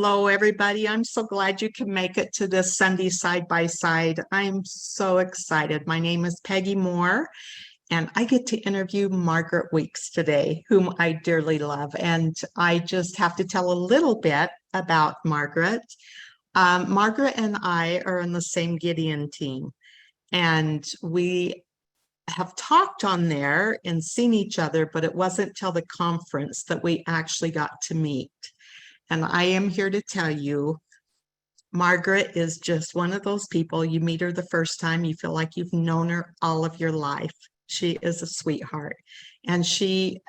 Hello, everybody. I'm so glad you can make it to this Sunday side by side. I'm so excited. My name is Peggy Moore, and I get to interview Margaret Weeks today, whom I dearly love. And I just have to tell a little bit about Margaret. Margaret and I are on the same Gideon team, and we have talked on there and seen each other, but it wasn't till the conference that we actually got to meet. And I am here to tell you, Margaret is just one of those people, you meet her the first time, you feel like you've known her all of your life. She is a sweetheart, and she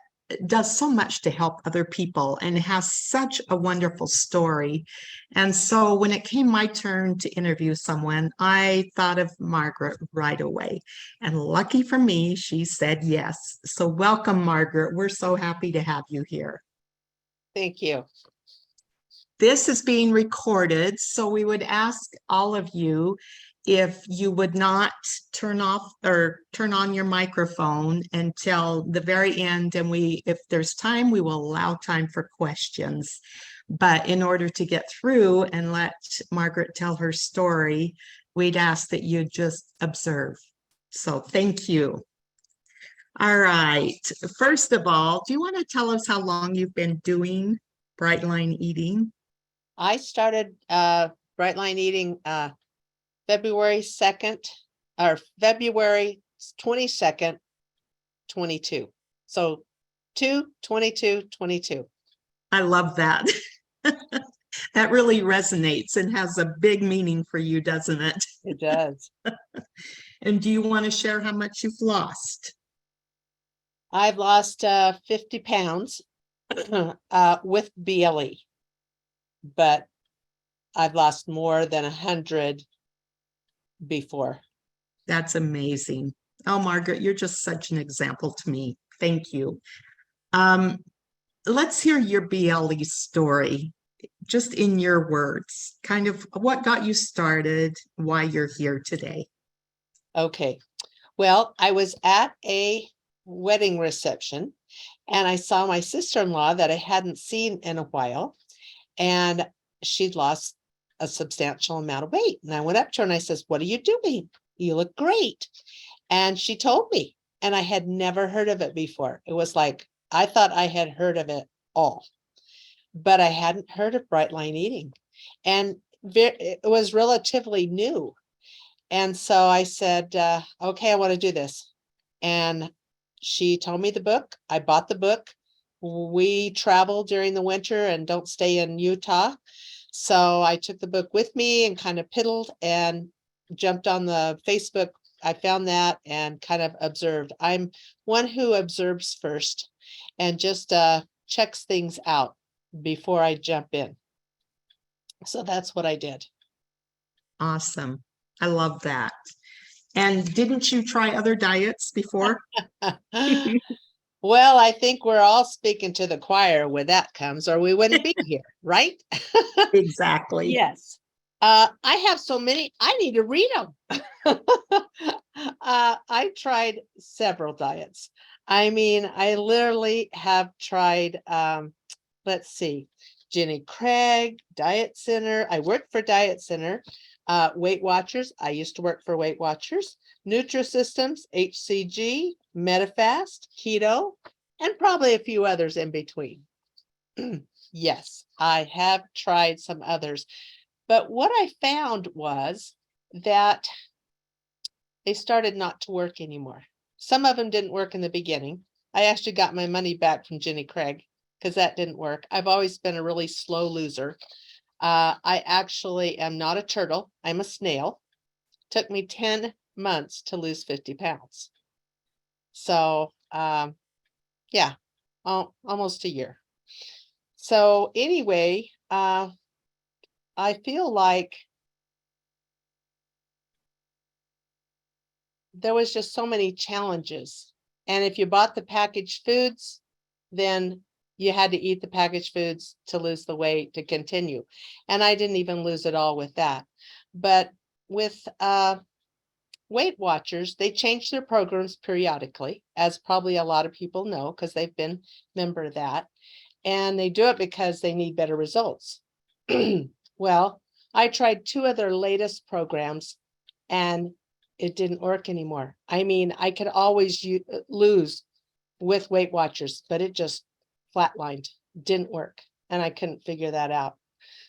does so much to help other people and has such a wonderful story. And so when it came my turn to interview someone, I thought of Margaret right away. And lucky for me, she said yes. So welcome, Margaret. We're so happy to have you here. Thank you. This is being recorded, so we would ask all of you if you would not turn off or turn on your microphone until the very end. And if there's time, we will allow time for questions. But in order to get through and let Margaret tell her story, we'd ask that you just observe. So thank you. All right. First of all, do you want to tell us how long you've been doing Bright Line Eating? I started Bright Line Eating February 2nd or February 22nd, 22. So 2/22/22. I love that. That really resonates and has a big meaning for you, doesn't it? It does. And do you want to share how much you've lost? I've lost 50 pounds with BLE, but I've lost more than 100 before. That's amazing. Oh, Margaret, you're just such an example to me. Thank you. Let's hear your BLE story, just in your words, kind of what got you started, why you're here today. Okay. Well, I was at a wedding reception and I saw my sister-in-law that I hadn't seen in a while, and she'd lost a substantial amount of weight. And I went up to her and I says, "What are you doing? You look great." And she told me, and I had never heard of it before. It was like, I thought I had heard of it all, but I hadn't heard of Bright Line Eating. And it was relatively new. And so I said, okay, I want to do this. And she told me the book. I bought the book. We travel during the winter and don't stay in Utah. So I took the book with me and kind of piddled and jumped on the Facebook. I found that and kind of observed. I'm one who observes first and just checks things out before I jump in. So that's what I did. Awesome. I love that. And didn't you try other diets before? Well, I think we're all speaking to the choir when that comes, or we wouldn't be here, right? Exactly. Yes. I have so many, I need to read them. I tried several diets. I mean, I literally have tried, let's see, Jenny Craig, Diet Center. I worked for Diet Center. Weight Watchers. I used to work for Weight Watchers. Nutrisystems, HCG, MetaFast, Keto, and probably a few others in between. Yes, I have tried some others. But what I found was that they started not to work anymore. Some of them didn't work in the beginning. I actually got my money back from Jenny Craig because that didn't work. I've always been a really slow loser. I actually am not a turtle. I'm a snail. Took me 10 months to lose 50 pounds. So, yeah, almost a year. So anyway, I feel like there was just so many challenges. And if you bought the packaged foods, then you had to eat the packaged foods to lose the weight to continue. And I didn't even lose it all with that. But with Weight Watchers, they change their programs periodically, as probably a lot of people know, because they've been member of that. And they do it because they need better results. Well, I tried 2 of their latest programs and it didn't work anymore. I mean, I could always lose with Weight Watchers, but it just flatlined, didn't work. And I couldn't figure that out.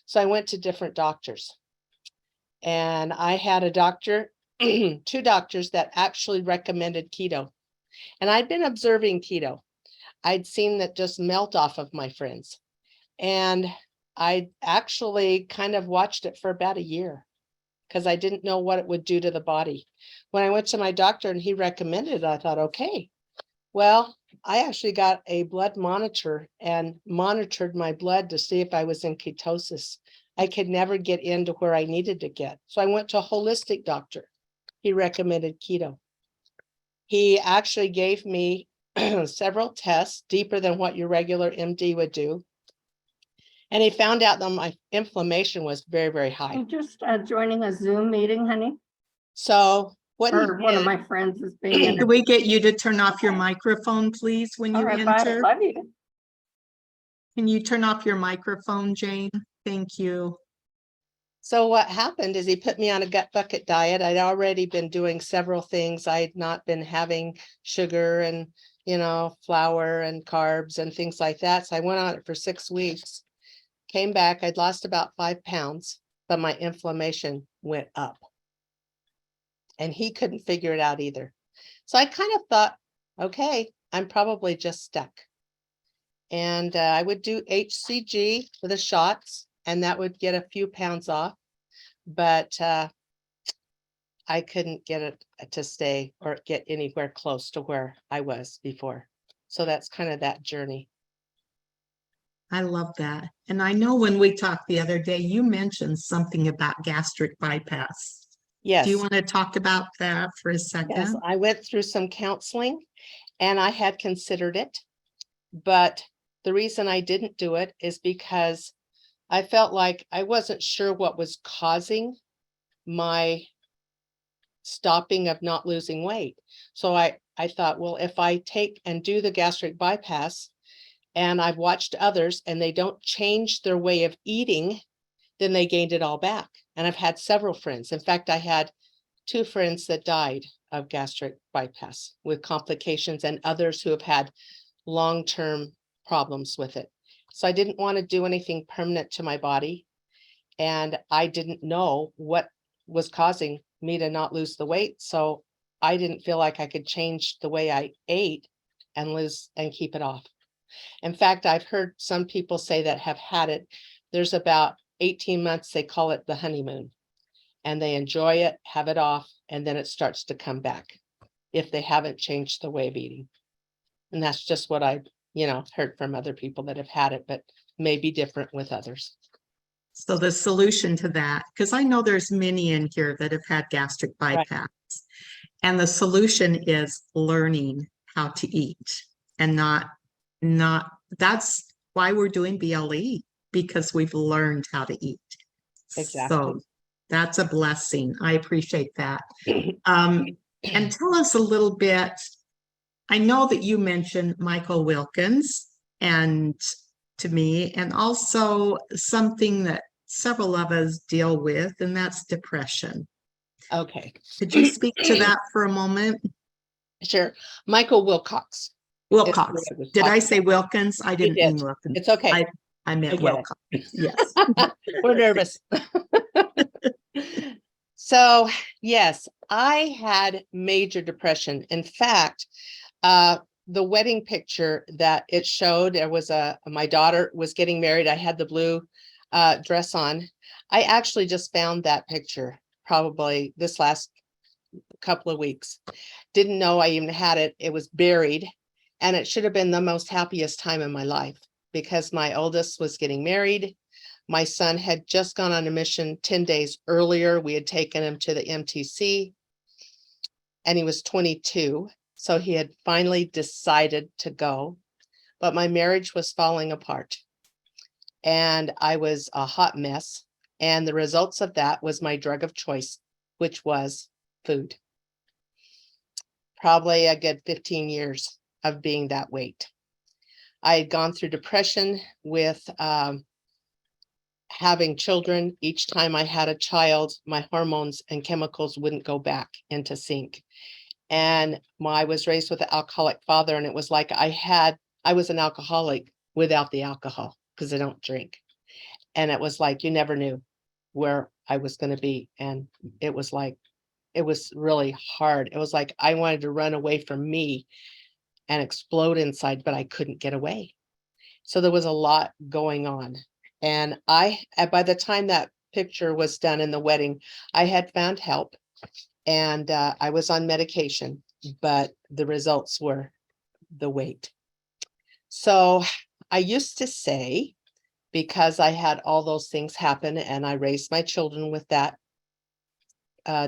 So I went to different doctors and I had a doctor, 2 doctors that actually recommended keto. And I'd been observing keto. I'd seen that just melt off of my friends. And I actually kind of watched it for about a year because I didn't know what it would do to the body. When I went to my doctor and he recommended it, I thought, okay, well, I actually got a blood monitor and monitored my blood to see if I was in ketosis. I could never get into where I needed to get. So I went to a holistic doctor. He recommended keto. He actually gave me several tests deeper than what your regular MD would do. And he found out that my inflammation was very, very high. I'm just joining a Zoom meeting, honey. So what he Or one of did, my friends is being in. Can we get you to turn off your microphone, please, when All you right, bye. I enter? love you. Can you turn off your microphone, Jane? Thank you. so what happened is he put me on a gut bucket diet. I'd already been doing several things. I had not been having sugar and, flour and carbs and things like that. So I went on it for 6 weeks, came back. I'd lost about 5 pounds, but my inflammation went up. And he couldn't figure it out either. So I kind of thought, okay, I'm probably just stuck. And I would do HCG for the shots, and that would get a few pounds off. But I couldn't get it to stay or get anywhere close to where I was before. So that's kind of that journey. I love that. And I know when we talked the other day, you mentioned something about gastric bypass. Yes. Do you want to talk about that for a Yes, second? I went through some counseling and I had considered it. But the reason I didn't do it is because I felt like I wasn't sure what was causing my stopping of not losing weight. So I thought, well, if I take and do the gastric bypass, and I've watched others and they don't change their way of eating, then they gained it all back. And I've had several friends. In fact, I had 2 friends that died of gastric bypass with complications and others who have had long-term problems with it. So I didn't want to do anything permanent to my body. And I didn't know what was causing me to not lose the weight. So I didn't feel like I could change the way I ate and lose and keep it off. In fact, I've heard some people say that have had it. There's about 18 months, they call it the honeymoon, and they enjoy it, have it off, and then it starts to come back if they haven't changed the way of eating. And that's just what I've, heard from other people that have had it, but may be different with others. So the solution to that, because I know there's many in here that have had gastric bypass, and the solution is learning how to eat and not that's why we're doing BLE, because we've learned how to eat. Exactly. So that's a blessing. I appreciate that. And tell us a little bit. I know that you mentioned Michael Wilkins and to me, and also something that several of us deal with, and that's depression. Okay. Could you speak to that for a moment? Sure. Michael Wilcox. Wilcox. Did I say Wilkins? I didn't mean Wilkins. It's okay. I meant Wilcox. Yes. We're nervous. So, yes, I had major depression. In fact, the wedding picture that it showed, there was my daughter was getting married. I had the blue dress on. I actually just found that picture probably this last couple of weeks. Didn't know I even had it. It was buried, and it should have been the most happiest time in my life because my oldest was getting married. My son had just gone on a mission 10 days earlier. We had taken him to the MTC, and he was 22. So he had finally decided to go, but my marriage was falling apart and I was a hot mess. And the results of that was my drug of choice, which was food. Probably a good 15 years of being that weight. I had gone through depression with having children, each time I had a child, my hormones and chemicals wouldn't go back into sync. And I was raised with an alcoholic father, and it was like I was an alcoholic without the alcohol because I don't drink. And it was like you never knew where I was going to be. And it was really hard. It was like I wanted to run away from me and explode inside, but I couldn't get away. So there was a lot going on. And by the time that picture was done in the wedding, I had found help, and I was on medication, but the results were the weight. So I used to say, because I had all those things happen and I raised my children with that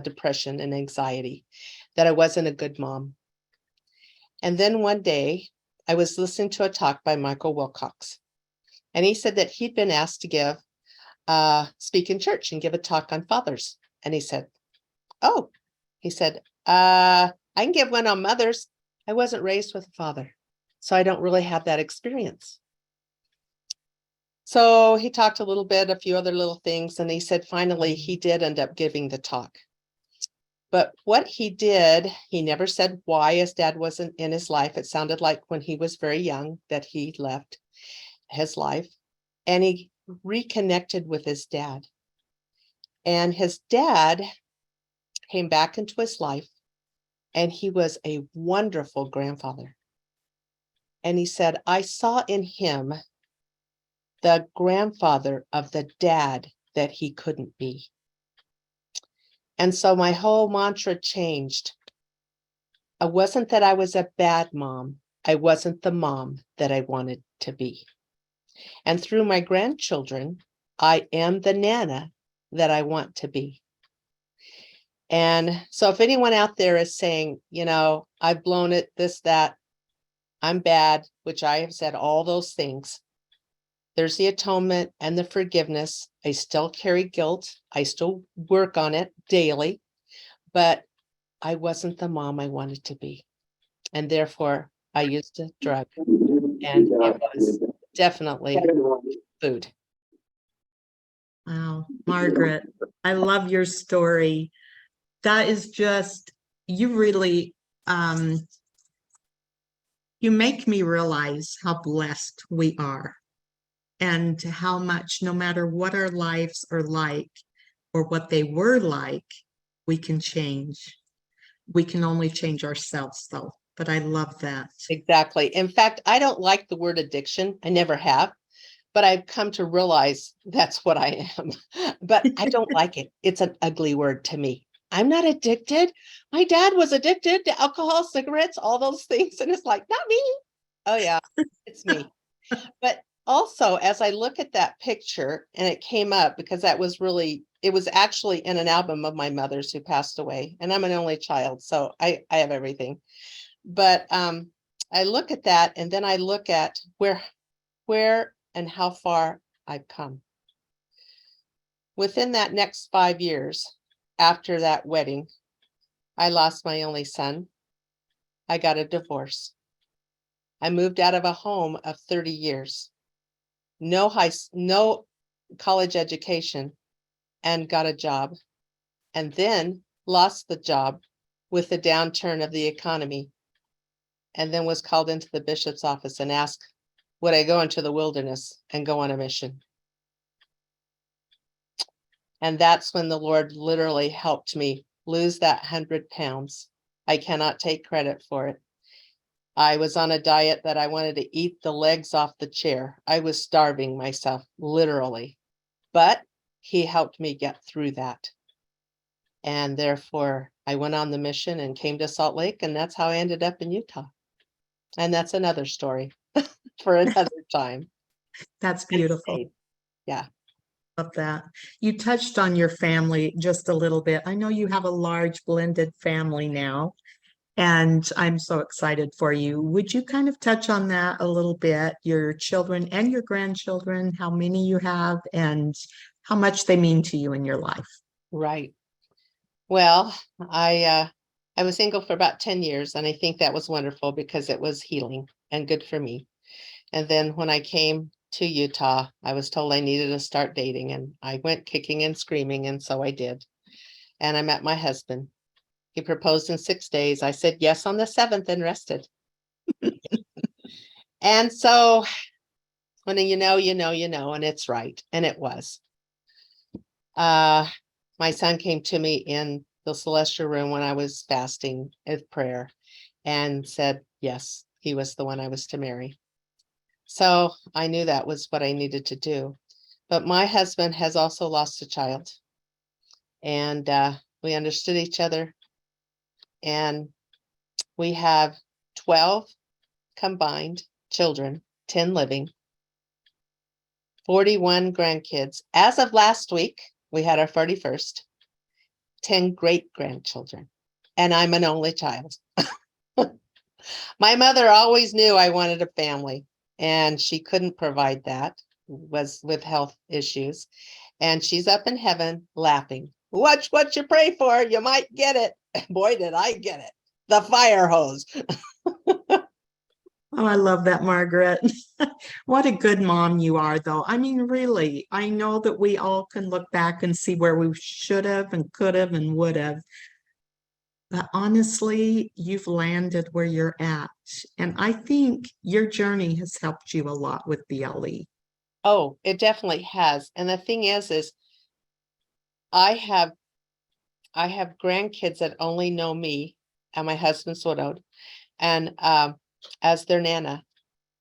depression and anxiety, that I wasn't a good mom. And then one day I was listening to a talk by Michael Wilcox, and he said that he'd been asked to speak in church and give a talk on fathers. And he said, I can give one on mothers. I wasn't raised with a father, so I don't really have that experience. So he talked a little bit, a few other little things, and he said finally he did end up giving the talk. But what he did, he never said why his dad wasn't in his life. It sounded like when he was very young that he left his life, and he reconnected with his dad. And his dad came back into his life, and he was a wonderful grandfather. And he said, I saw in him the grandfather of the dad that he couldn't be. And so my whole mantra changed. It wasn't that I was a bad mom. I wasn't the mom that I wanted to be. And through my grandchildren, I am the Nana that I want to be. And so if anyone out there is saying, I've blown it, this, that, I'm bad, which I have said all those things, there's the atonement and the forgiveness. I still carry guilt. I still work on it daily, but I wasn't the mom I wanted to be. And therefore I used a drug, and it was definitely food. Wow, Margaret, I love your story. That is just, you really, you make me realize how blessed we are, and how much, no matter what our lives are like or what they were like, we can change. We can only change ourselves though, but I love that. Exactly. In fact, I don't like the word addiction. I never have, but I've come to realize that's what I am. But I don't like it. It's an ugly word to me. I'm not addicted. My dad was addicted to alcohol, cigarettes, all those things. And it's like, not me. Oh yeah, it's me. But also, as I look at that picture, and it came up because it was actually in an album of my mother's who passed away, and I'm an only child, so I have everything. But I look at that, and then I look at where and how far I've come. Within that next 5 years after that wedding, I lost my only son. I got a divorce. I moved out of a home of 30 years. No college education, and got a job, and then lost the job with the downturn of the economy, and then was called into the bishop's office and asked, would I go into the wilderness and go on a mission? And that's when the Lord literally helped me lose that 100 pounds. I cannot take credit for it. I was on a diet that I wanted to eat the legs off the chair. I was starving myself, literally. But he helped me get through that. And therefore, I went on the mission and came to Salt Lake, and that's how I ended up in Utah. And that's another story for another time. That's beautiful. Yeah. Love that. You touched on your family just a little bit. I know you have a large blended family now, and I'm so excited for you. Would you kind of touch on that a little bit? Your children and your grandchildren, how many you have, and how much they mean to you in your life? Right. Well, I was single for about 10 years, and I think that was wonderful because it was healing and good for me. And then when I came to Utah. I was told I needed to start dating, and I went kicking and screaming, and so I did. And I met my husband. He proposed in 6 days. I said yes on the 7th and rested. And so when you know, and it's right. And it was. My son came to me in the celestial room when I was fasting at prayer and said, yes, he was the one I was to marry. So I knew that was what I needed to do. But my husband has also lost a child, and we understood each other. And we have 12 combined children, 10 living, 41 grandkids. As of last week, we had our 41st, 10 great grandchildren, and I'm an only child. My mother always knew I wanted a family, and she couldn't provide that, was with health issues. And she's up in heaven laughing. Watch what you pray for, you might get it. Boy, did I get it. The fire hose. Oh, I love that, Margaret. What a good mom you are, though. I mean, really, I know that we all can look back and see where we should have and could have and would have. But honestly, you've landed where you're at. And I think your journey has helped you a lot with BLE. Oh, it definitely has. And the thing is I have grandkids that only know me, and my husband's widowed, and as their nana,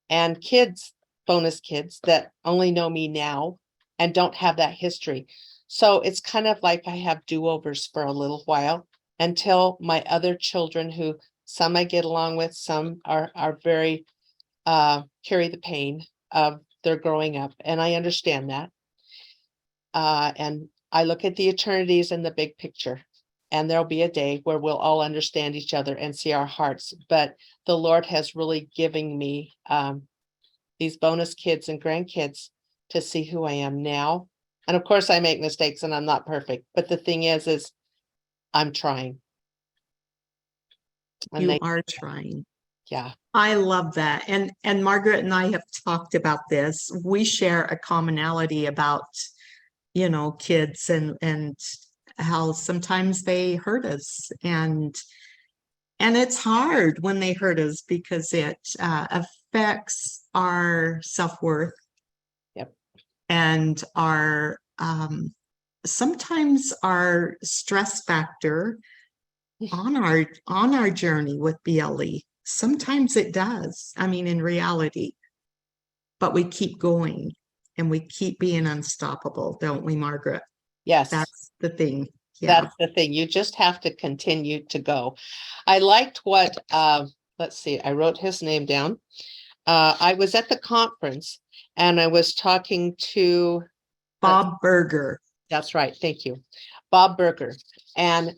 and kids, bonus kids that only know me now and don't have that history. So it's kind of like I have do-overs for a little while until my other children, who some I get along with, some are very carry the pain of their growing up, and I understand that. And I look at the eternities and the big picture, and there'll be a day where we'll all understand each other and see our hearts. But the Lord has really given me these bonus kids and grandkids to see who I am now. And of course I make mistakes and I'm not perfect, but the thing is I'm trying. And You are trying. yeah. I love that. And Margaret and I have talked about this. We share a commonality about, kids and how sometimes they hurt us, and it's hard when they hurt us because it affects our self-worth. Yep. And our sometimes our stress factor on our journey with BLE. Sometimes it does. I mean, in reality, but we keep going and we keep being unstoppable, don't we, Margaret? Yes. That's the thing. Yeah. That's the thing. You just have to continue to go. I liked what, let's see, I wrote his name down. I was at the conference and I was talking to Bob Berger. That's right. Thank you. Bob Berger. And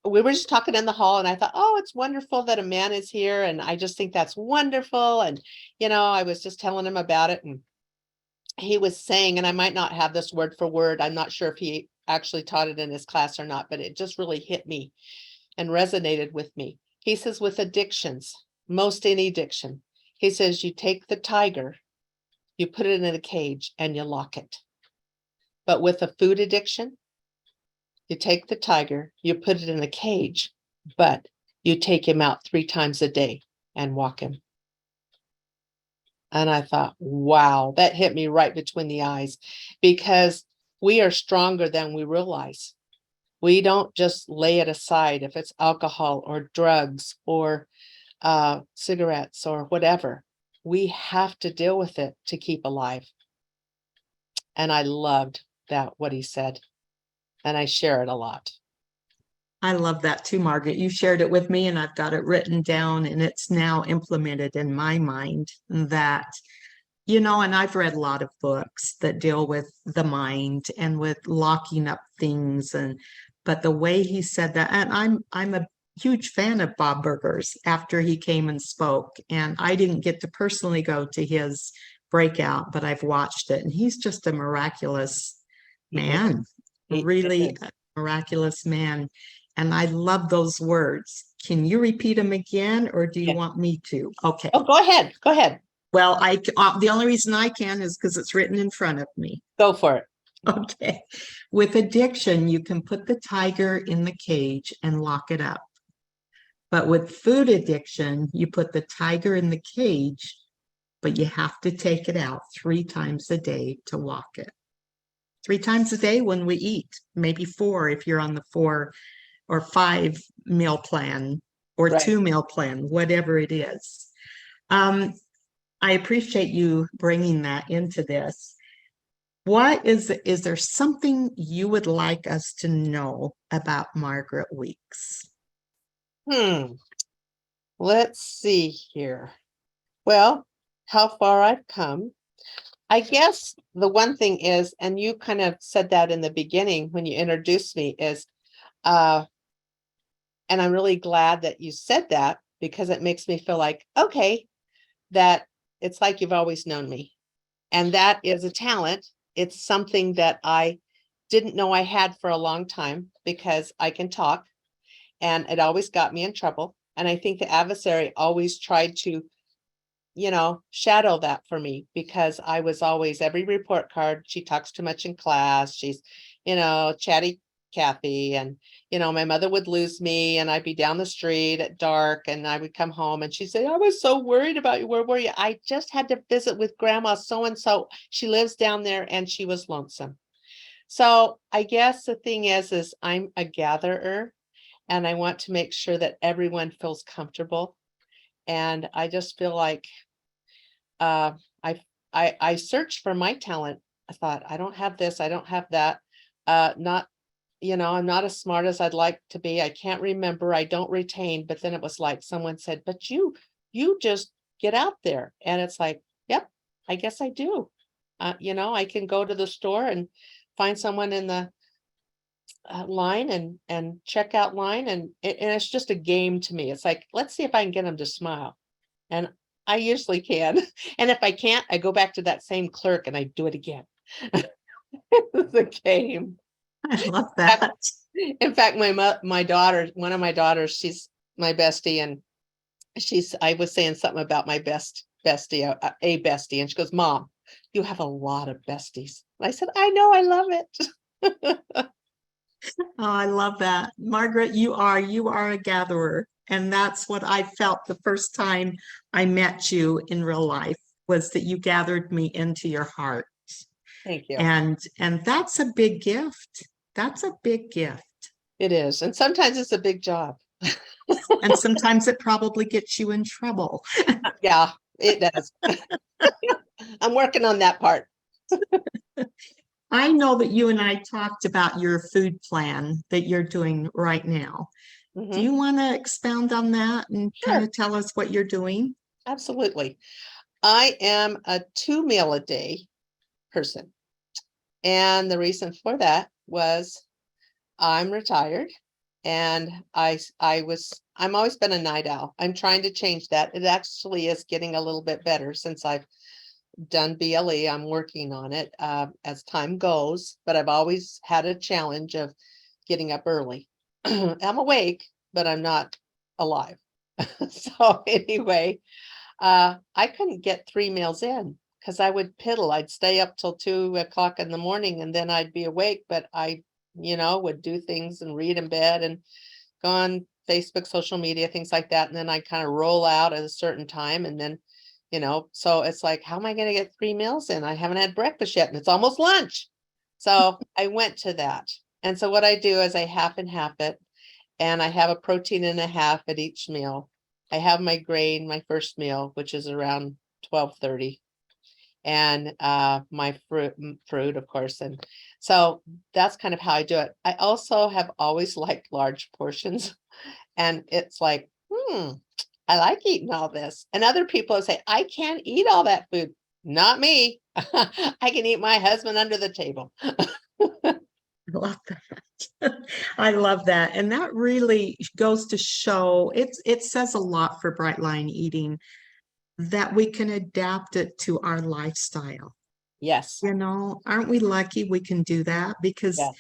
we were just talking in the hall, and I thought, oh, it's wonderful that a man is here. And I just think that's wonderful. And, I was just telling him about it. And he was saying, and I might not have this word for word, I'm not sure if he actually taught it in his class or not, but it just really hit me and resonated with me. He says, with addictions, most any addiction, he says, you take the tiger, you put it in a cage and you lock it. But with a food addiction, you take the tiger, you put it in a cage, but you take him out 3 times a day and walk him. And I thought, wow, that hit me right between the eyes, because we are stronger than we realize. We don't just lay it aside if it's alcohol or drugs or cigarettes or whatever. We have to deal with it to keep alive. And I loved that, what he said. And I share it a lot. I love that too, Margaret. You shared it with me and I've got it written down, and it's now implemented in my mind that, and I've read a lot of books that deal with the mind and with locking up things. But the way he said that, and I'm a huge fan of Bob Berger's after he came and spoke, and I didn't get to personally go to his breakout, but I've watched it, and he's just a miraculous man. Really a miraculous man. And I love those words. Can you repeat them again, or do you want me to? Okay. Oh, go ahead. Well, the only reason I can is because it's written in front of me. Go for it. Okay. With addiction, you can put the tiger in the cage and lock it up. But with food addiction, you put the tiger in the cage, but you have to take it out 3 times a day to walk it. 3 times a day when we eat, maybe 4 if you're on the 4 or 5 meal plan or Right. 2 meal plan, whatever it is. I appreciate you bringing that into this. Is there something you would like us to know about Margaret Weeks? Let's see here. Well, how far I've come. I guess the one thing is, and you kind of said that in the beginning when you introduced me, is, and I'm really glad that you said that because it makes me feel like, okay, that it's like you've always known me. And that is a talent. It's something that I didn't know I had for a long time because I can talk and it always got me in trouble. And I think the adversary always tried to, shadow that for me because I was always every report card. She talks too much in class. She's, chatty Kathy. And, my mother would lose me and I'd be down the street at dark and I would come home and she'd say, I was so worried about you. Where were you? I just had to visit with grandma so-and-so. She lives down there and she was lonesome. So I guess the thing is I'm a gatherer and I want to make sure that everyone feels comfortable. And I just feel like I searched for my talent. I thought, I don't have this, I don't have that. I'm not as smart as I'd like to be. I can't remember, I don't retain. But then it was like someone said, but you just get out there. And it's like, yep, I guess I do. I can go to the store and find someone in the line and checkout line. And it's just a game to me. It's like, let's see if I can get them to smile. And I usually can. And if I can't, I go back to that same clerk and I do it again. It's a game. I love that. In fact, my daughter, one of my daughters, she's my bestie. And I was saying something about my bestie, a bestie. And she goes, Mom, you have a lot of besties. And I said, I know, I love it. Oh, I love that. Margaret, you are a gatherer. And that's what I felt the first time I met you in real life, was that you gathered me into your heart. Thank you. And that's a big gift. That's a big gift. It is. And sometimes it's a big job. And sometimes it probably gets you in trouble. Yeah, it does. I'm working on that part. I know that you and I talked about your food plan that you're doing right now. Do you want to expound on that and kind of tell us what you're doing? Absolutely. I am a 2 meal a day person. And the reason for that was I'm retired and I'm always been a night owl. I'm trying to change that. It actually is getting a little bit better since I've done BLE. I'm working on it as time goes, but I've always had a challenge of getting up early. I'm awake, but I'm not alive. So anyway, I couldn't get 3 meals in because I would piddle. I'd stay up till 2 o'clock in the morning and then I'd be awake, but I, would do things and read in bed and go on Facebook, social media, things like that. And then I kind of roll out at a certain time. And then, so it's like, how am I going to get 3 meals in? I haven't had breakfast yet and it's almost lunch. So I went to that. And so what I do is I half and half it. And I have a protein and a half at each meal. I have my grain, my first meal, which is around 12:30. And my fruit, of course. And so that's kind of how I do it. I also have always liked large portions. And it's like, I like eating all this. And other people say, I can't eat all that food. Not me. I can eat my husband under the table. I love that. I love that. And that really goes to show it says a lot for Bright Line Eating that we can adapt it to our lifestyle. Yes. Aren't we lucky we can do that? Because yes.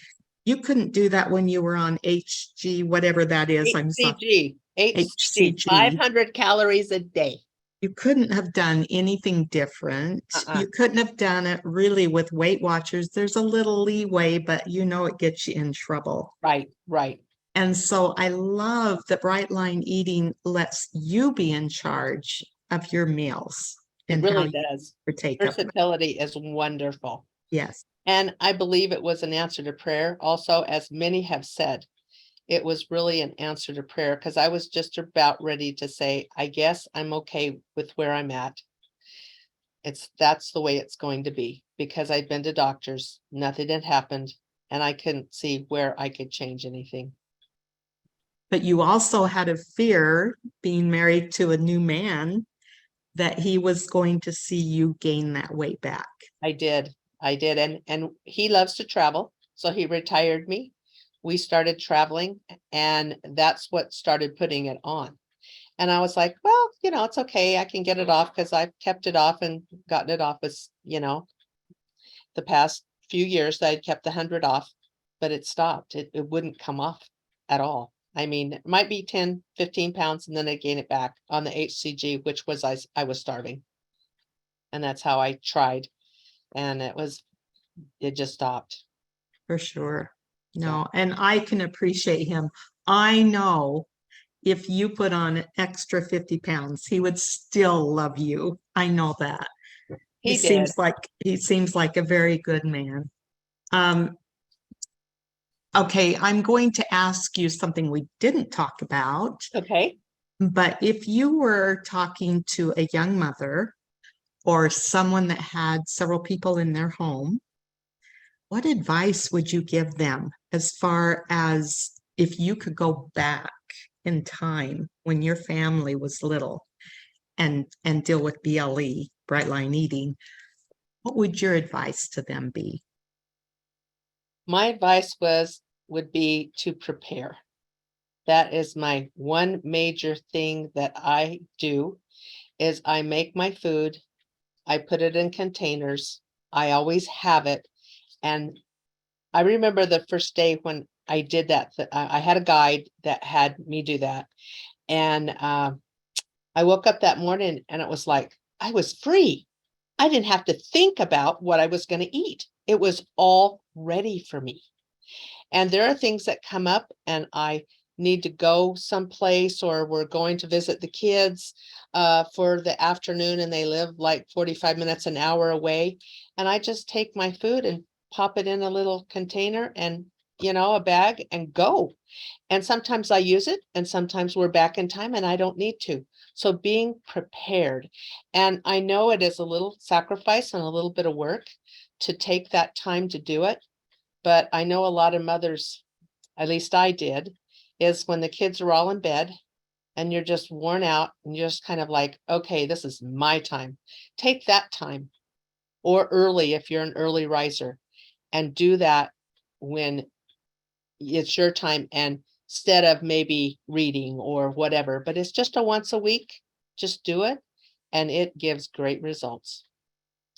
You couldn't do that when you were on HG, whatever that is. HCG. HCG. 500 calories a day. You couldn't have done anything different. Uh-uh. You couldn't have done it really with Weight Watchers. There's a little leeway, but you know it gets you in trouble. Right, right. And so I love that Bright Line Eating lets you be in charge of your meals It and how really you does. partake of them. Versatility is wonderful. Yes, And I believe it was an answer to prayer. Also, as many have said, it was really an answer to prayer because I was just about ready to say, I guess I'm okay with where I'm at. That's the way it's going to be because I'd been to doctors, nothing had happened, and I couldn't see where I could change anything. but you also had a fear being married to a new man that he was going to see you gain that weight back. I did. And he loves to travel. So he retired me. We started traveling and that's what started putting it on. And I was like, well, it's okay. I can get it off because I've kept it off and gotten it off as, the past few years that I'd kept 100 off, but it stopped. It wouldn't come off at all. I mean, it might be 10, 15 pounds and then I gain it back on the HCG, which was I was starving. And that's how I tried. And it just stopped. For sure. No, and I can appreciate him. I know if you put on an extra 50 pounds, he would still love you. I know that. He seems did. he seems like a very good man. Okay, I'm going to ask you something we didn't talk about, Okay. but if you were talking to a young mother or someone that had several people in their home, what advice would you give them as far as if you could go back in time when your family was little and deal with BLE, Bright Line Eating? What would your advice to them be? My advice would be to prepare. That is my one major thing that I do is I make my food. I put it in containers. I always have it. And I remember the first day when I did that, I had a guide that had me do that. And I woke up that morning and it was like, I was free. I didn't have to think about what I was going to eat. It was all ready for me. And there are things that come up and I need to go someplace or we're going to visit the kids for the afternoon and they live like 45 minutes, an hour away. And I just take my food and pop it in a little container and, a bag and go. And sometimes I use it and sometimes we're back in time and I don't need to. So being prepared. And I know it is a little sacrifice and a little bit of work to take that time to do it. But I know a lot of mothers, at least I did, is when the kids are all in bed and you're just worn out and you're just kind of like, okay, this is my time. Take that time or early if you're an early riser and do that when it's your time and instead of maybe reading or whatever, but it's just a once a week, just do it and it gives great results.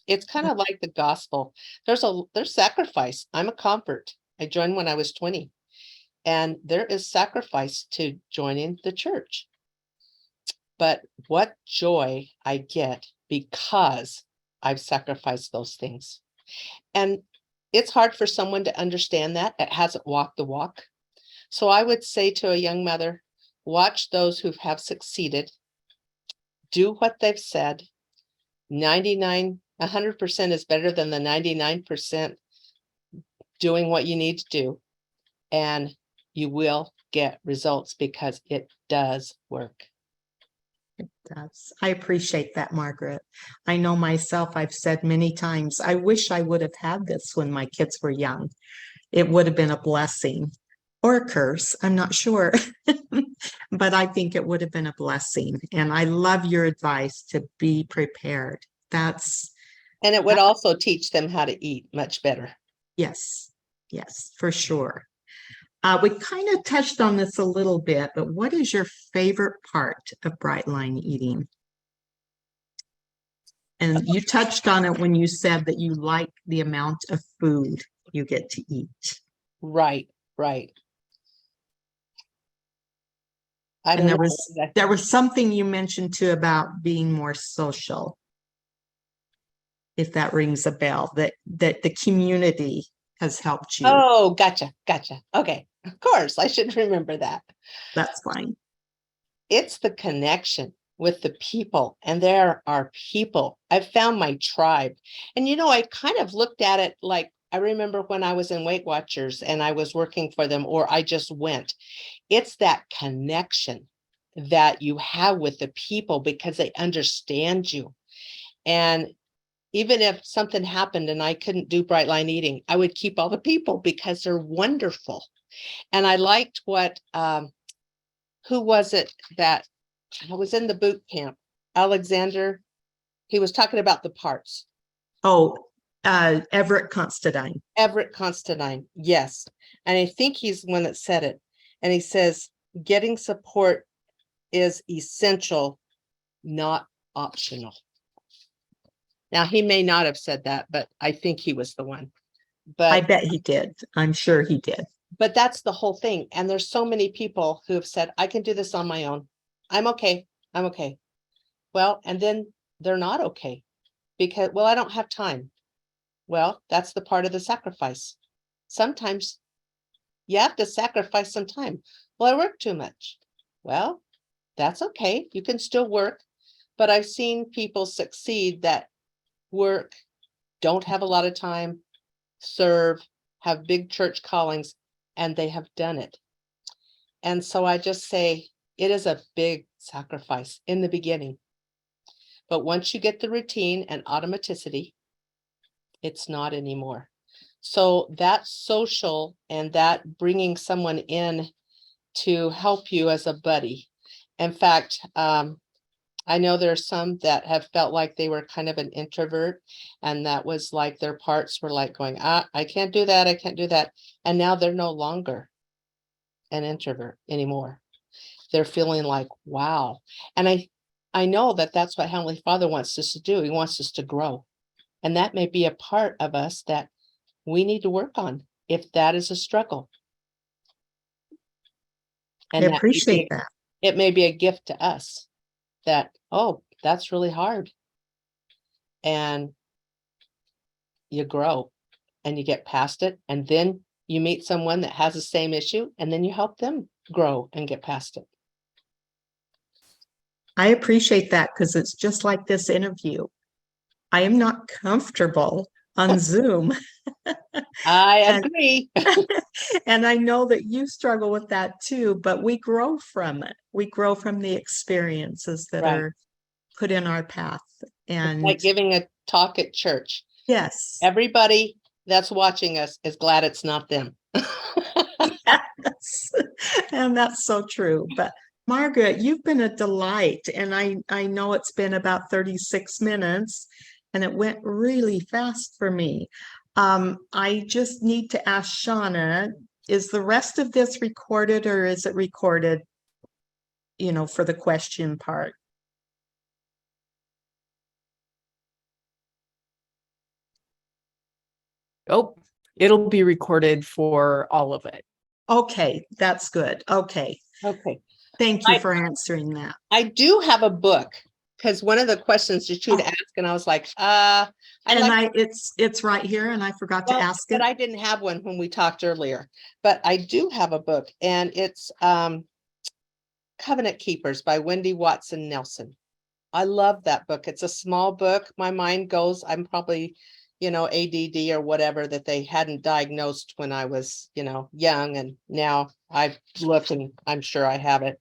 It's kind of like the gospel. There's sacrifice. I'm a convert. I joined when I was 20 and there is sacrifice to joining the church. But what joy I get because I've sacrificed those things. And it's hard for someone to understand that. It hasn't walked the walk. So I would say to a young mother, watch those who have succeeded, do what they've said. 100% is better than the 99% doing what you need to do. And you will get results because it does work. I appreciate that, Margaret. I know myself, I've said many times, I wish I would have had this when my kids were young. It would have been a blessing or a curse, I'm not sure. But I think it would have been a blessing. And I love your advice to be prepared. And it would also teach them how to eat much better. Yes, for sure. We kind of touched on this a little bit, but what is your favorite part of Bright Line Eating? And you touched on it when you said that you like the amount of food you get to eat. Right. I And don't there know. was there was something you mentioned too about being more social, if that rings a bell, that the community has helped you. Oh, gotcha. Okay. Of course, I should remember that. That's fine. It's the connection with the people, and there are people. I've found my tribe. And I kind of looked at it like I remember when I was in Weight Watchers and I was working for them, or I just went. It's that connection that you have with the people because they understand you. And even if something happened and I couldn't do Bright Line Eating, I would keep all the people because they're wonderful. And I liked what who was it that I was in the boot camp? Alexander, he was talking about the parts. Oh, Everett Constantine. Everett Constantine, yes. And I think he's the one that said it. And he says, getting support is essential, not optional. Now, he may not have said that, but I think he was the one. I But bet he did. I'm sure he did. that's the whole thing. And there's so many people who have said, I can do this on my own. I'm okay. Well, and then they're not okay because, well, I don't have time. Well, that's the part of the sacrifice. Sometimes you have to sacrifice some time. Well, I work too much. Well, that's okay. You can still work. But I've seen people succeed that work, don't have a lot of time, serve, have big church callings, and they have done it. And so I just say it is a big sacrifice in the beginning. But once you get the routine and automaticity, it's not anymore. So that social and that bringing someone in to help you as a buddy. In fact, I know there are some that have felt like they were kind of an introvert, and that was like their parts were like going, I can't do that. I can't do that. And now they're no longer an introvert anymore. They're feeling like, wow. And I know that that's what Heavenly Father wants us to do. He wants us to grow. And that may be a part of us that we need to work on if that is a struggle. I And appreciate that. it may be a gift to us that, oh, that's really hard. And you grow and you get past it. And then you meet someone that has the same issue, and then you help them grow and get past it. I appreciate that because it's just like this interview. I am not comfortable on Zoom. I And- agree. And I know that you struggle with that too, but we grow from it. We grow from the experiences that Right. are put in our path. And Like giving a talk at church. yes, Everybody that's watching us is glad it's not them. yes. And that's so true. But Margaret, you've been a delight. And I know it's been about 36 minutes and it went really fast for me. I just need to ask Shauna, is the rest of this recorded or is it recorded, for the question part? Oh, it'll be recorded for all of it. Okay, that's good. Okay. Okay. Thank you for answering that. I do have a book, because one of the questions that you'd Oh. ask, and I was like, It's right here and I forgot to well, ask but it. I didn't have one when we talked earlier, but I do have a book, and it's Covenant Keepers by Wendy Watson Nelson. I love that book. It's a small book. My mind goes, I'm probably, ADD or whatever that they hadn't diagnosed when I was, young. And now I look and I'm sure I have it.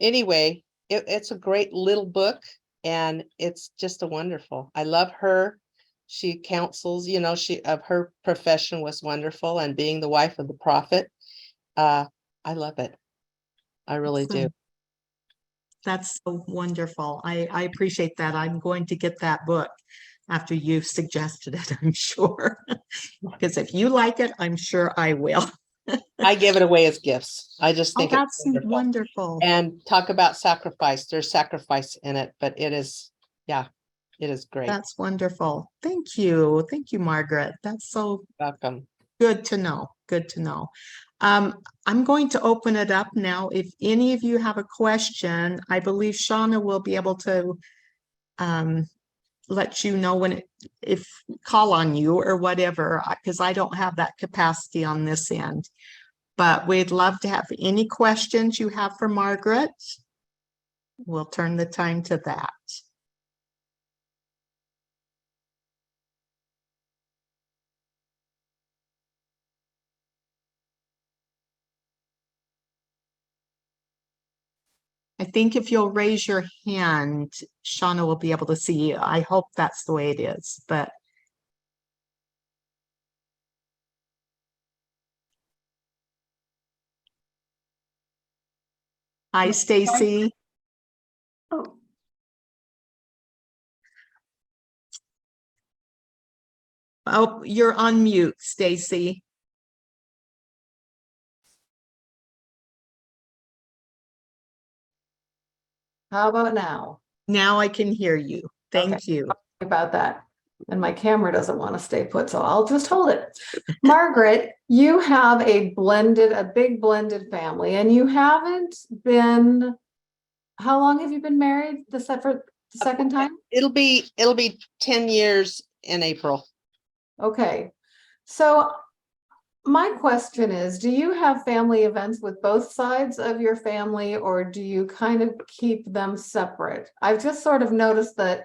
Anyway, it's a great little book, and it's just a wonderful. I love her. She counsels, her profession was wonderful, and being the wife of the prophet. I love it. I really do. Awesome. That's so wonderful. I appreciate that. I'm going to get that book after you've suggested it, I'm sure. Because if you like it, I'm sure I will. I give it away as gifts. I just Oh, think that's it's wonderful. And talk about sacrifice. There's sacrifice in it, but it is great. That's wonderful. Thank you. Thank you, Margaret. That's so Welcome. Good to know. Good to know. I'm going to open it up now. If any of you have a question, I believe Shauna will be able to let you know when if call on you or whatever, because I don't have that capacity on this end. But we'd love to have any questions you have for Margaret. We'll turn the time to that. I think if you'll raise your hand, Shauna will be able to see you. I hope that's the way it is, but hi, Stacy. Oh, Oh, you're on mute, Stacy. How about now? Now I can hear you. Thank you. About that. And my camera doesn't want to stay put, so I'll just hold it. Margaret, you have a big blended family, and you haven't been, how long have you been married for the second time? It'll be 10 years in April. Okay. So my question is, do you have family events with both sides of your family, or do you kind of keep them separate? I've just sort of noticed that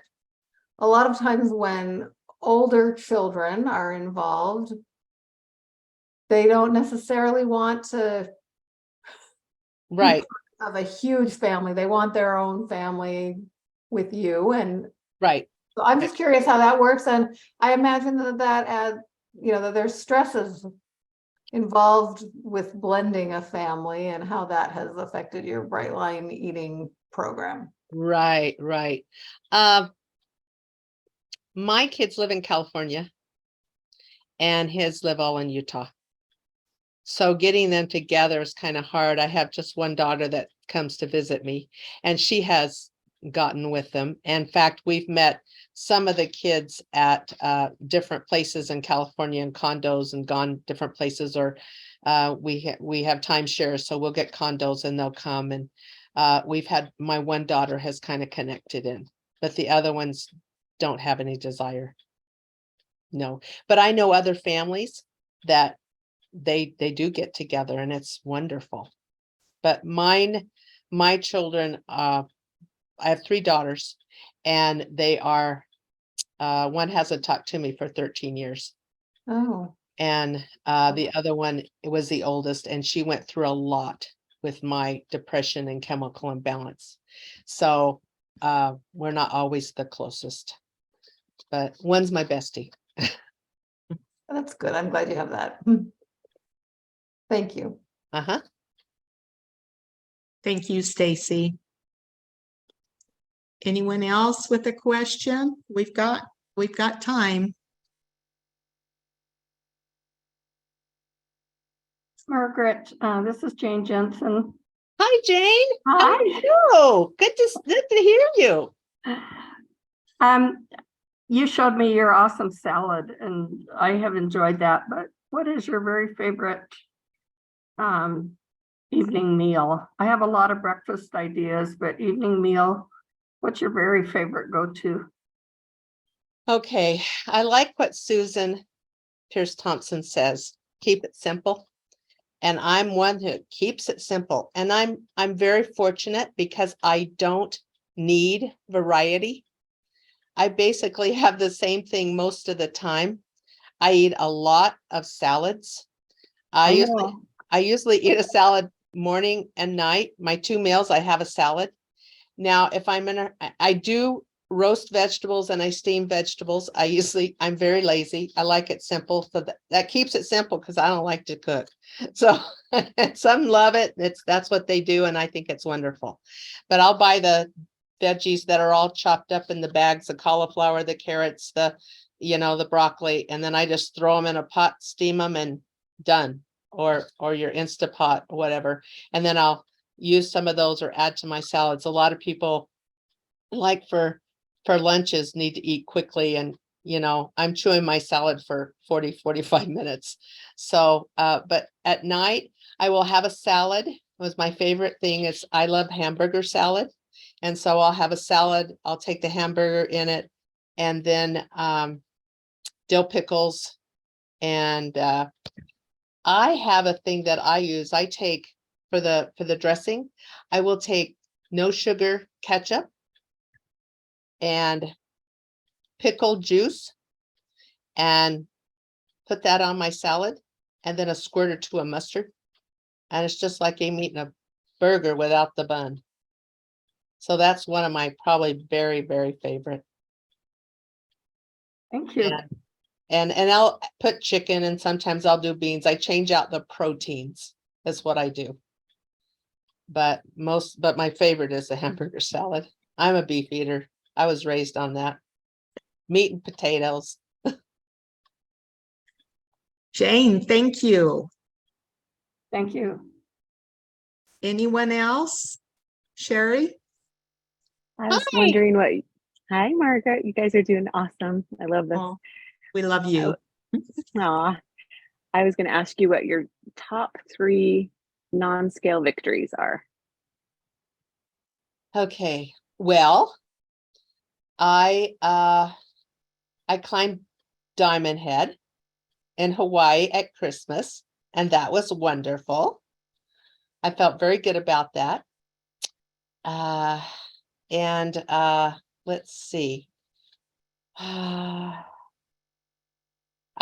a lot of times when older children are involved, they don't necessarily want to Right, have a huge family. They want their own family with you. And right. so I'm just curious how that works. And I imagine that there's stresses involved with blending a family and how that has affected your bright line eating program. Right, right. My kids live in California and his live all in Utah. So getting them together is kind of hard. I have just one daughter that comes to visit me, and she has gotten with them. In fact, we've met some of the kids at different places in California and condos and gone different places, or we have timeshares, so we'll get condos and they'll come. And we've had, my one daughter has kind of connected in, but the other ones don't have any desire. No, but I know other families that they do get together, and it's wonderful. But my children, I have 3 daughters, and they are, one hasn't talked to me for 13 years. Oh, And the other one was the oldest, and she went through a lot with my depression and chemical imbalance. So we're not always the closest, but one's my bestie. that's good. I'm glad you have that. Thank you. Uh-huh. Thank you, Stacy. Anyone else with a question? We've got time. Margaret, this is Jane Jensen. Hi, Jane. How are Hi. you? Good to hear you. You showed me your awesome salad, and I have enjoyed that. But what is your very favorite evening meal? I have a lot of breakfast ideas, but evening meal, what's your very favorite go-to? Okay, I like what Susan Pierce Thompson says. Keep it simple. And I'm one who keeps it simple. And I'm very fortunate because I don't need variety. I basically have the same thing most of the time. I eat a lot of salads. I usually eat a salad morning and night. My 2 meals, I have a salad. Now, if I do roast vegetables and I steam vegetables. I'm very lazy. I like it simple. So that keeps it simple because I don't like to cook. So some love it. That's what they do. And I think it's wonderful. But I'll buy the veggies that are all chopped up in the bags, the cauliflower, the carrots, the broccoli. And then I just throw them in a pot, steam them, and done. Or your Instapot or whatever. And then I'll use some of those or add to my salads. A lot of people like for lunches need to eat quickly, and I'm chewing my salad for 40-45 minutes. So, but at night I will have a salad. It was my favorite thing is I love hamburger salad. And so I'll have a salad, I'll take the hamburger in it, and then dill pickles. And I have a thing that I use. I take for the dressing, I will take no sugar ketchup and pickle juice and put that on my salad, and then a squirt or two of mustard. And it's just like I'm eating a burger without the bun. So that's one of my probably very, very favorite. Thank you. And I'll put chicken, and sometimes I'll do beans. I change out the proteins. That's what I do. But my favorite is the hamburger salad. I'm a beef eater. I was raised on that. Meat and potatoes. Jane, thank you. Thank you. Anyone else? Sherry? I was Hi. wondering hi, Margaret. You guys are doing awesome. I love this. Oh, we love you. Aw. I was going to ask you what your top 3 non-scale victories are. Okay. Well, I climbed Diamond Head in Hawaii at Christmas, and that was wonderful. I felt very good about that. And let's see. I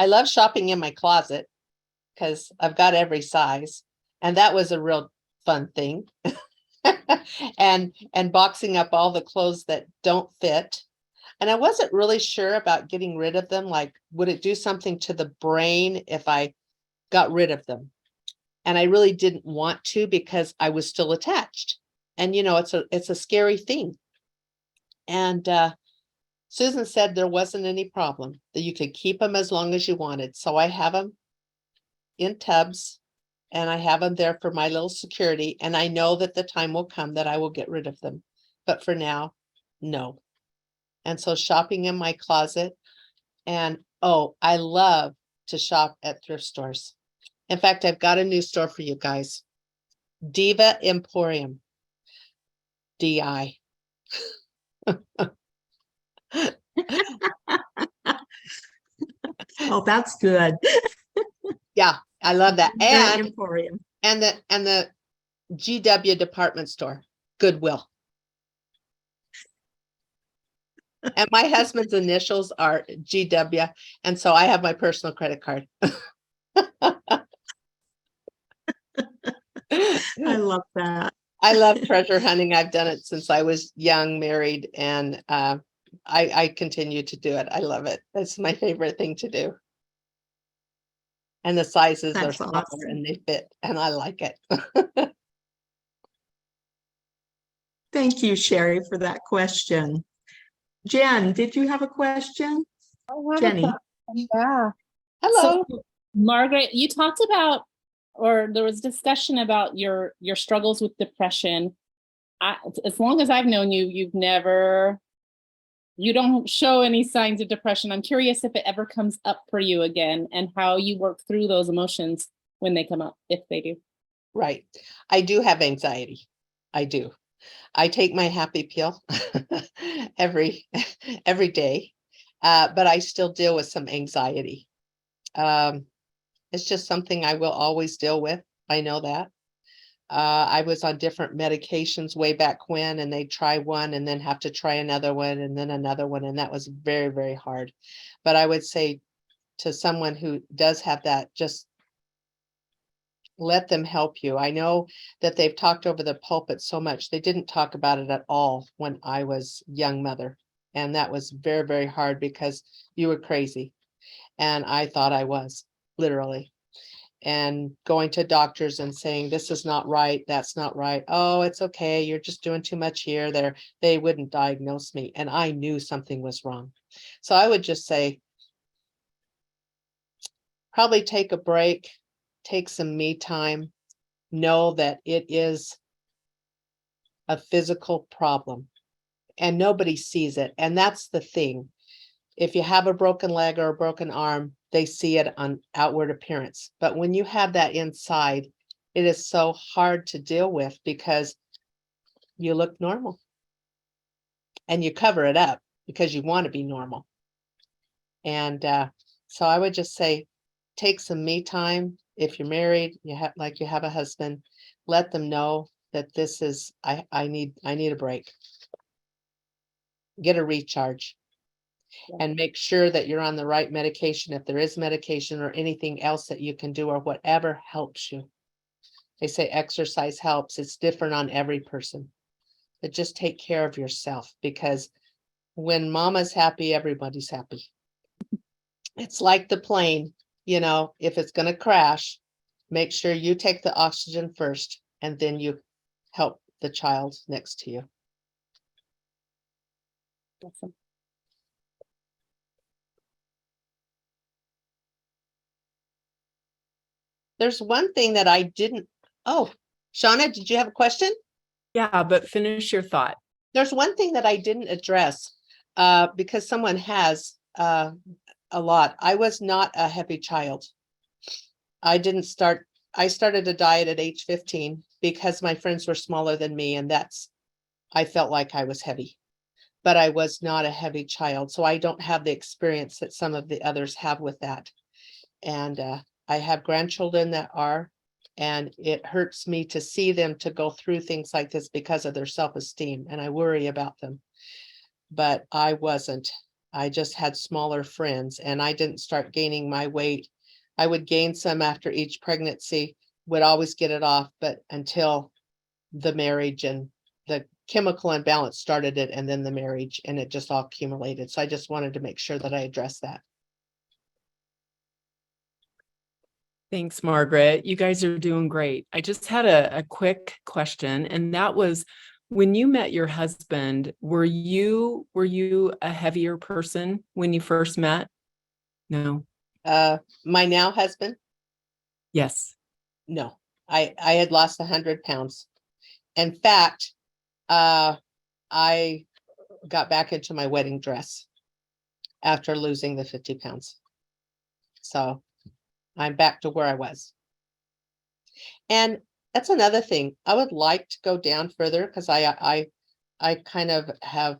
love shopping in my closet because I've got every size, and that was a real fun thing. and boxing up all the clothes that don't fit. And I wasn't really sure about getting rid of them. Like, would it do something to the brain if I got rid of them? And I really didn't want to, because I was still attached. And it's a scary thing. And Susan said there wasn't any problem, that you could keep them as long as you wanted. So I have them in tubs, and I have them there for my little security. And I know that the time will come that I will get rid of them. But for now, no. And so shopping in my closet, and I love to shop at thrift stores. In fact, I've got a new store for you guys. Diva Emporium. DI. Oh, that's good. Yeah, I love that. Very Emporium. And the GW department store, Goodwill. And my husband's initials are GW, and so I have my personal credit card. I love that. I love treasure hunting. I've done it since I was young, married, and I continue to do it. I love it. That's my favorite thing to do. And the sizes are That's smaller awesome. and they fit, and I like it. Thank you, Sherry, for that question. Jen, did you have a question? Jenny? Yeah. Hello. So, Margaret, you talked about, or there was discussion about your struggles with depression. As long as I've known you, you don't show any signs of depression. I'm curious if it ever comes up for you again, and how you work through those emotions when they come up, if they do. Right. I do have anxiety. I do. I take my happy pill every day, but I still deal with some anxiety. It's just something I will always deal with. I know that. I was on different medications way back when, and they try one and then have to try another one and then another one. And that was very, very hard. But I would say to someone who does have that, just let them help you. I know that they've talked over the pulpit so much. They didn't talk about it at all when I was young mother. And that was very, very hard, because you were crazy. And I thought I was, literally. And going to doctors and saying, this is not right, that's not right. Oh, it's okay, you're just doing too much here, there. They wouldn't diagnose me, and I knew something was wrong. So I would just say, probably take a break, take some me time, know that it is a physical problem and nobody sees it. And that's the thing. If you have a broken leg or a broken arm, they see it on outward appearance. But when you have that inside, it is so hard to deal with because you look normal and you cover it up because you want to be normal. And so I would just say, take some me time. If you're married, you have a husband, let them know that this is, I need a break. Get a recharge. And make sure that you're on the right medication. If there is medication or anything else that you can do or whatever helps you. They say exercise helps. It's different on every person. But just take care of yourself, because when mama's happy, everybody's happy. It's like the plane, if it's going to crash, make sure you take the oxygen first and then you help the child next to you. Awesome. There's one thing that I didn't. Oh, Shauna, did you have a question? Yeah, but finish your thought. There's one thing that I didn't address because someone has a lot. I was not a heavy child. I started a diet at age 15 because my friends were smaller than me, and I felt like I was heavy, but I was not a heavy child. So I don't have the experience that some of the others have with that. And I have grandchildren that are, and it hurts me to see them to go through things like this because of their self-esteem, and I worry about them. But I wasn't. I just had smaller friends, and I didn't start gaining my weight. I would gain some after each pregnancy, would always get it off, but until the marriage and the chemical imbalance started it, and then the marriage, and it just all accumulated. So I just wanted to make sure that I addressed that. Thanks, Margaret. You guys are doing great. I just had a quick question, and that was, when you met your husband, were you a heavier person when you first met? No. My now husband, Yes. no, I had lost 100 pounds. In fact, I got back into my wedding dress after losing the 50 pounds. So I'm back to where I was. And that's another thing. I would like to go down further because I kind of have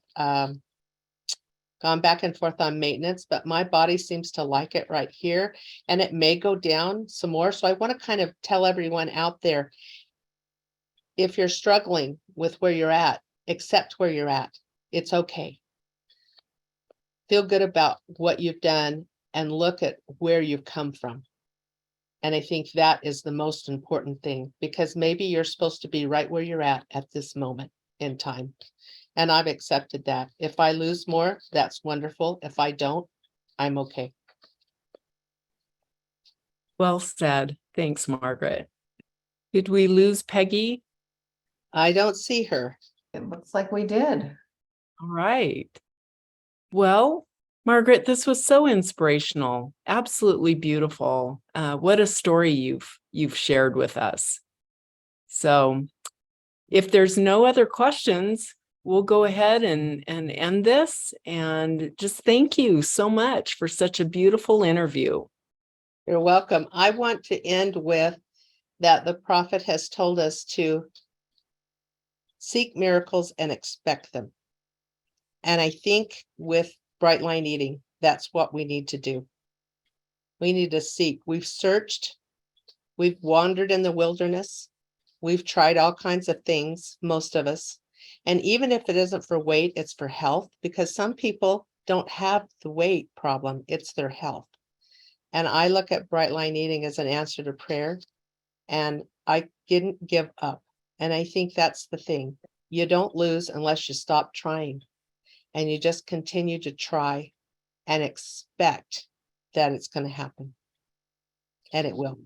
gone back and forth on maintenance, but my body seems to like it right here, and it may go down some more. So I want to kind of tell everyone out there, if you're struggling with where you're at, accept where you're at. It's okay. Feel good about what you've done and look at where you've come from. And I think that is the most important thing, because maybe you're supposed to be right where you're at this moment in time. And I've accepted that. If I lose more, that's wonderful. If I don't, I'm okay. Well said. Thanks, Margaret. Did we lose Peggy? I don't see her. It looks like we did. All right. Well, Margaret, this was so inspirational. Absolutely beautiful. What a story you've shared with us. So if there's no other questions, we'll go ahead and end this. And just thank you so much for such a beautiful interview. You're welcome. I want to end with that the prophet has told us to seek miracles and expect them. And I think with bright line eating, that's what we need to do. We need to seek. We've searched, we've wandered in the wilderness, we've tried all kinds of things, most of us. And even if it isn't for weight, it's for health, because some people don't have the weight problem, it's their health. And I look at bright line eating as an answer to prayer, and I didn't give up. And I think that's the thing. You don't lose unless you stop trying, and you just continue to try and expect that it's going to happen. And it will.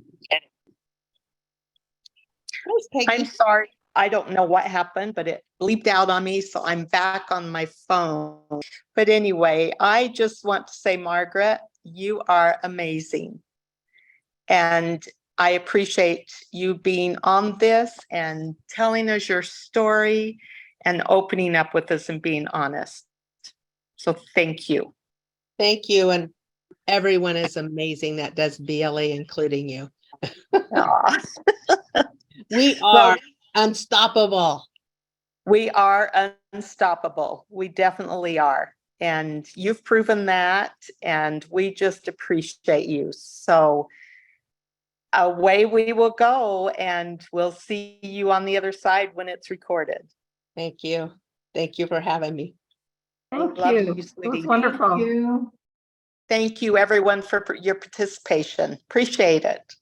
Thanks, Peggy. I'm sorry. I don't know what happened, but it bleeped out on me, so I'm back on my phone. But anyway, I just want to say, Margaret, you are amazing. And I appreciate you being on this and telling us your story and opening up with us and being honest. So thank you. Thank you. And everyone is amazing that does BLE, including you. Aw. We Well, are unstoppable. we are unstoppable. We definitely are. And you've proven that, and we just appreciate you. So away we will go, and we'll see you on the other side when it's recorded. Thank you. Thank you for having me. Thank Love you. you, It was sweetie. wonderful. Thank you. Thank you, everyone, for your participation. Appreciate it.